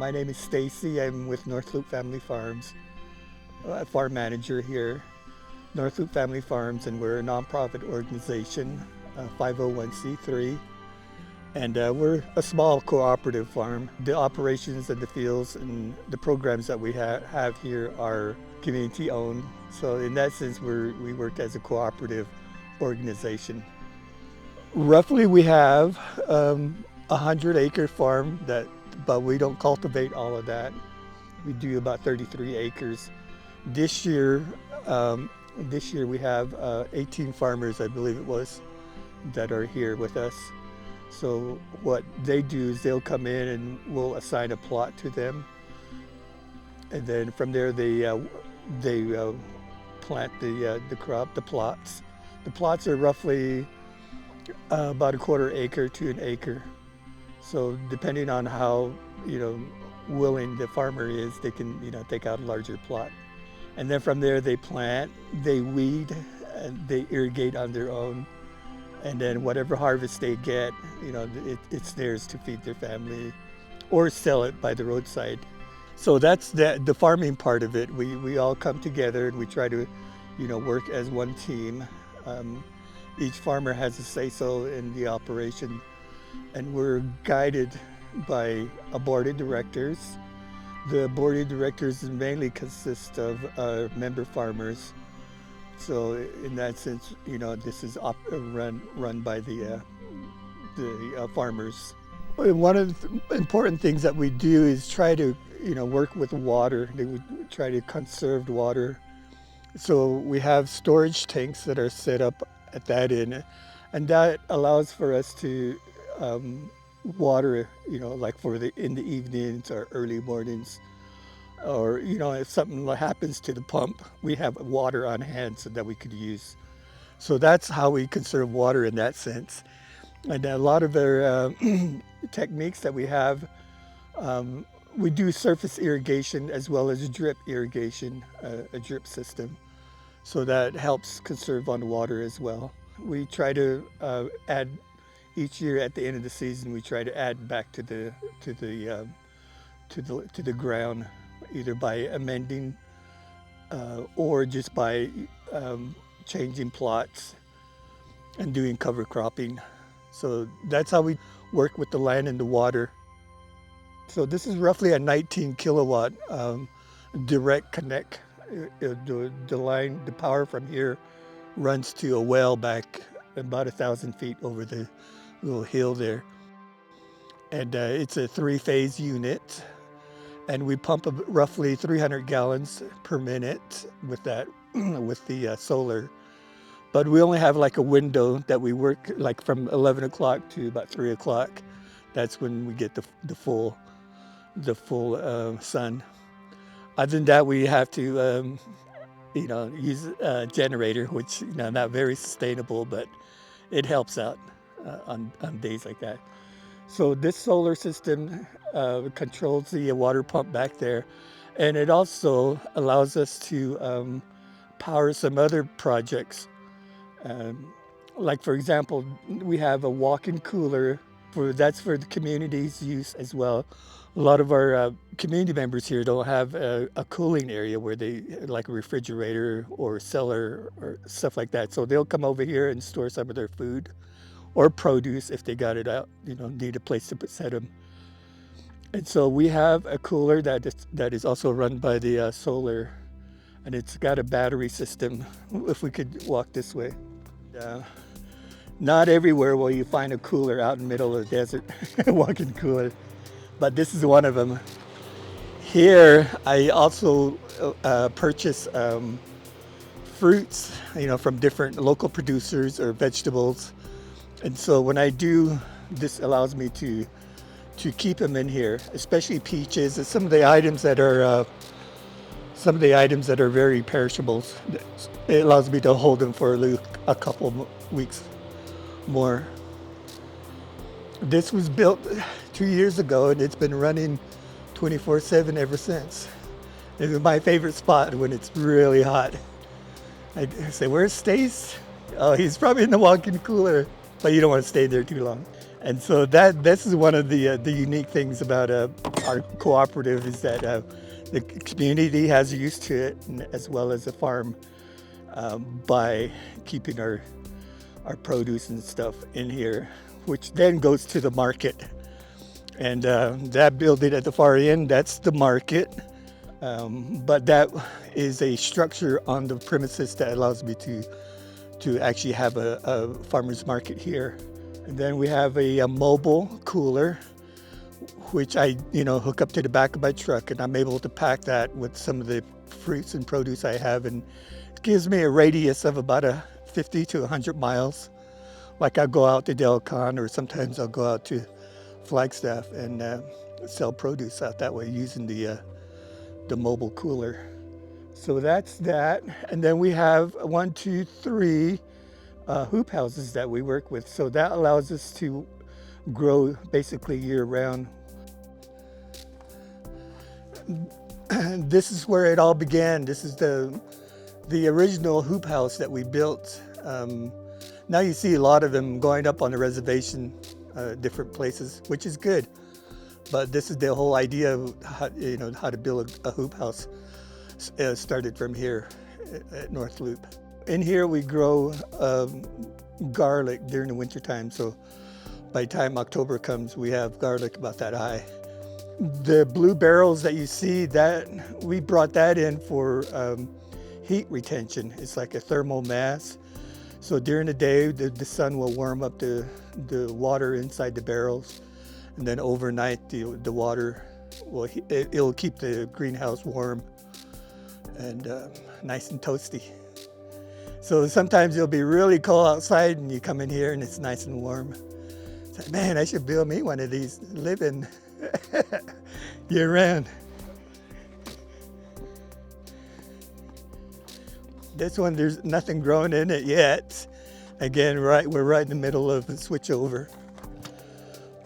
My name is Stacy. I'm with Leupp Family Farms, farm manager here. Leupp Family Farms, and we're a nonprofit organization, 501c3, and we're a small cooperative farm. The operations and the fields and the programs that we have here are community owned. So in that sense, we work as a cooperative organization. Roughly we have 100-acre farm, but we don't cultivate all of that. We do about 33 acres. This year we have 18 farmers, I believe it was, that are here with us. So what they do is they'll come in and we'll assign a plot to them, and then from there they plant the crop, the plots. The plots are roughly about a quarter acre to an acre. So depending on how willing the farmer is, they can take out a larger plot. And then from there they plant, they weed, and they irrigate on their own. And then whatever harvest they get, it's theirs to feed their family or sell it by the roadside. So that's the farming part of it. We all come together and we try to work as one team. Each farmer has a say-so in the operation, and we're guided by a board of directors. The board of directors mainly consists of member farmers. So in that sense, this is run by the farmers. One of the important things that we do is try to work with water. We try to conserve water. So we have storage tanks that are set up at that end, and that allows for us to water, like in the evenings or early mornings, or if something happens to the pump, we have water on hand so that we could use. So that's how we conserve water in that sense. And a lot of our techniques that we have, we do surface irrigation as well as drip irrigation, a drip system. So that helps conserve on water as well. We try to add each year at the end of the season. We try to add back to the ground, either by amending or just by changing plots and doing cover cropping. So that's how we work with the land and the water. So this is roughly a 19 kilowatt direct connect. The line, the power from here runs to a well back about 1,000 feet over the little hill there. And it's a 3-phase unit. And we pump roughly 300 gallons per minute with that, with the solar. But we only have like a window that we work like from 11 o'clock to about 3 o'clock. That's when we get the full sun. Other than that, we have to, use a generator, which, not very sustainable, but it helps out on days like that. So this solar system controls the water pump back there, and it also allows us to power some other projects. Like for example, we have a walk-in cooler that's for the community's use as well. A lot of our community members here don't have a cooling area where they like a refrigerator or cellar or stuff like that. So they'll come over here and store some of their food or produce if they got it out, need a place to set them. And so we have a cooler that is also run by the solar, and it's got a battery system. If we could walk this way. Not everywhere will you find a cooler out in the middle of the desert, a walk-in cooler, but this is one of them. Here, I also purchase fruits, from different local producers or vegetables. And so when I do, this allows me to keep them in here, especially peaches and some of the items that are very perishables. It allows me to hold them for a couple weeks more. This was built 2 years ago, and it's been running 24/7 ever since. It's my favorite spot when it's really hot. I say, "Where's Stace?" Oh, he's probably in the walk-in cooler, but you don't want to stay there too long. And so this is one of the unique things about our cooperative is that the community has used to it, as well as the farm, by keeping our produce and stuff in here, which then goes to the market. And that building at the far end, that's the market. But that is a structure on the premises that allows me to actually have a farmer's market here. And then we have a mobile cooler, which I hook up to the back of my truck, and I'm able to pack that with some of the fruits and produce I have, and it gives me a radius of about 50 to 100 miles. Like I'll go out to Delcon, or sometimes I'll go out to Flagstaff and sell produce out that way using the mobile cooler. So that's that. And then we have 1, 2, 3 hoop houses that we work with. So that allows us to grow basically year round. This is where it all began. This is the original hoop house that we built. Now you see a lot of them going up on the reservation, different places, which is good. But this is the whole idea of how to build a hoop house. Started from here at North Leupp. In here we grow garlic during the winter time. So by the time October comes, we have garlic about that high. The blue barrels that you see, that we brought that in for heat retention. It's like a thermal mass. So during the day, the sun will warm up the water inside the barrels. And then overnight, the water, it'll keep the greenhouse warm and nice and toasty. So sometimes it'll be really cold outside and you come in here and it's nice and warm. It's like, man, I should build me one of these, live in year round. This one, there's nothing growing in it yet. Again, we're right in the middle of a switchover.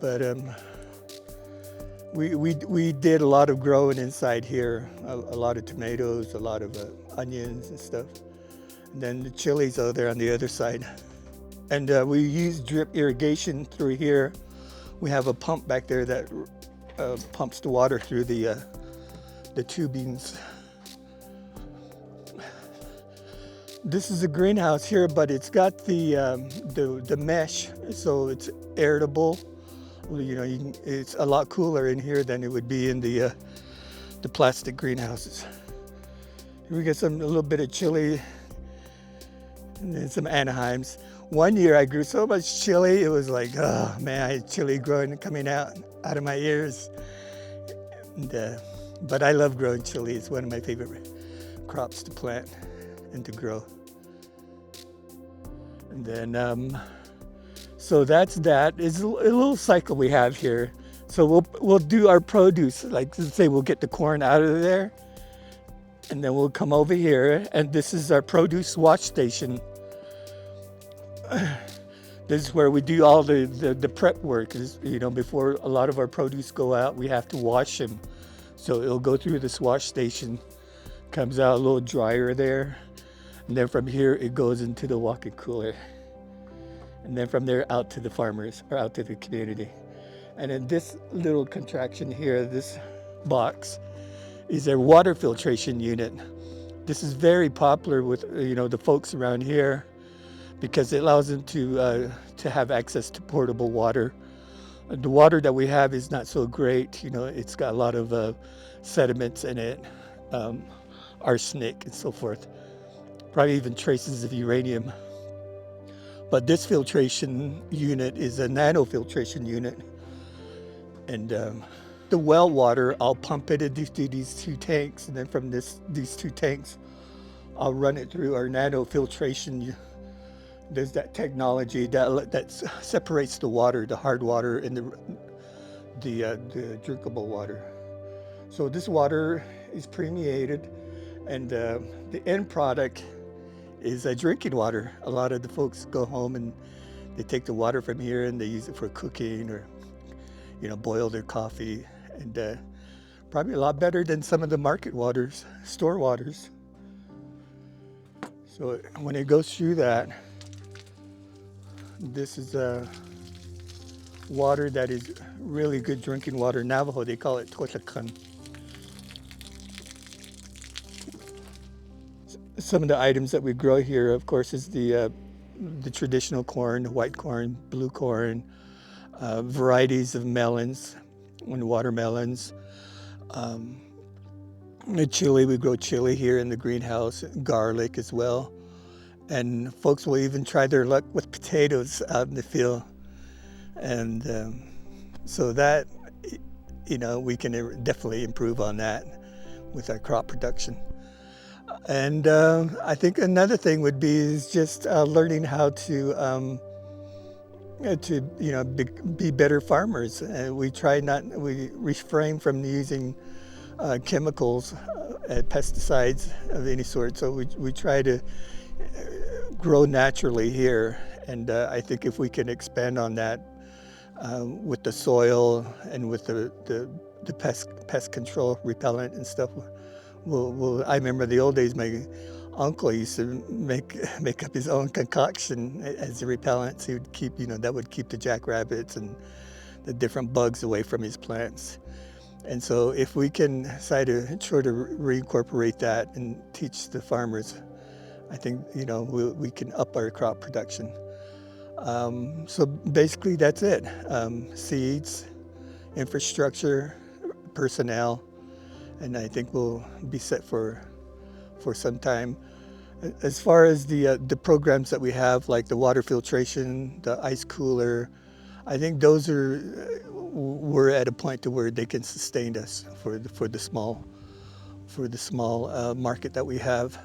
But we did a lot of growing inside here, a lot of tomatoes, a lot of onions and stuff. And then the chilies are there on the other side. And we use drip irrigation through here. We have a pump back there that pumps the water through the tubings. This is a greenhouse here, but it's got the mesh, so it's airable. It's a lot cooler in here than it would be in the plastic greenhouses. Here we get a little bit of chili and then some Anaheims. One year I grew so much chili, it was like, oh man, I had chili coming out of my ears. And, but I love growing chili. It's one of my favorite crops to plant and to grow. And then, so that's that. It's a little cycle we have here. So we'll do our produce, like let's say we'll get the corn out of there, and then we'll come over here, and this is our produce wash station. This is where we do all the prep work. Before a lot of our produce go out, we have to wash them. So it'll go through this wash station, comes out a little drier there, and then from here it goes into the walk-in cooler. And then from there out to the farmers, or out to the community. And then this little contraction here, this box, is a water filtration unit. This is very popular with the folks around here because it allows them to have access to portable water. The water that we have is not so great. It's got a lot of sediments in it, arsenic and so forth, probably even traces of uranium. But this filtration unit is a nano filtration unit. And the well water, I'll pump it into these 2 tanks, and then from these 2 tanks, I'll run it through our nano filtration. There's that technology that separates the water, the hard water, and the drinkable water. So this water is permeated, and the end product is drinking water. A lot of the folks go home and they take the water from here and they use it for cooking or boil their coffee, and probably a lot better than some of the market waters, store waters. So when it goes through that, this is water that is really good drinking water. Navajo, they call it tochakan. Some of the items that we grow here, of course, is the traditional corn, white corn, blue corn, varieties of melons and watermelons. Um, the chili, we grow chili here in the greenhouse, garlic as well. And folks will even try their luck with potatoes out in the field. And so that, we can definitely improve on that with our crop production. And I think another thing would be is just learning how be better farmers. We refrain from using chemicals and pesticides of any sort. So we try to grow naturally here. And I think if we can expand on that with the soil and with the pest control repellent and stuff, I remember the old days, my uncle used to make up his own concoction as a repellent. So he would keep, that would keep the jackrabbits and the different bugs away from his plants. And so if we can try to reincorporate that and teach the farmers, I think, we can up our crop production. So basically that's it. Seeds, infrastructure, personnel, and I think we'll be set for some time. As far as the programs that we have, like the water filtration, the ice cooler, I think those we're at a point to where they can sustain us for the small market that we have.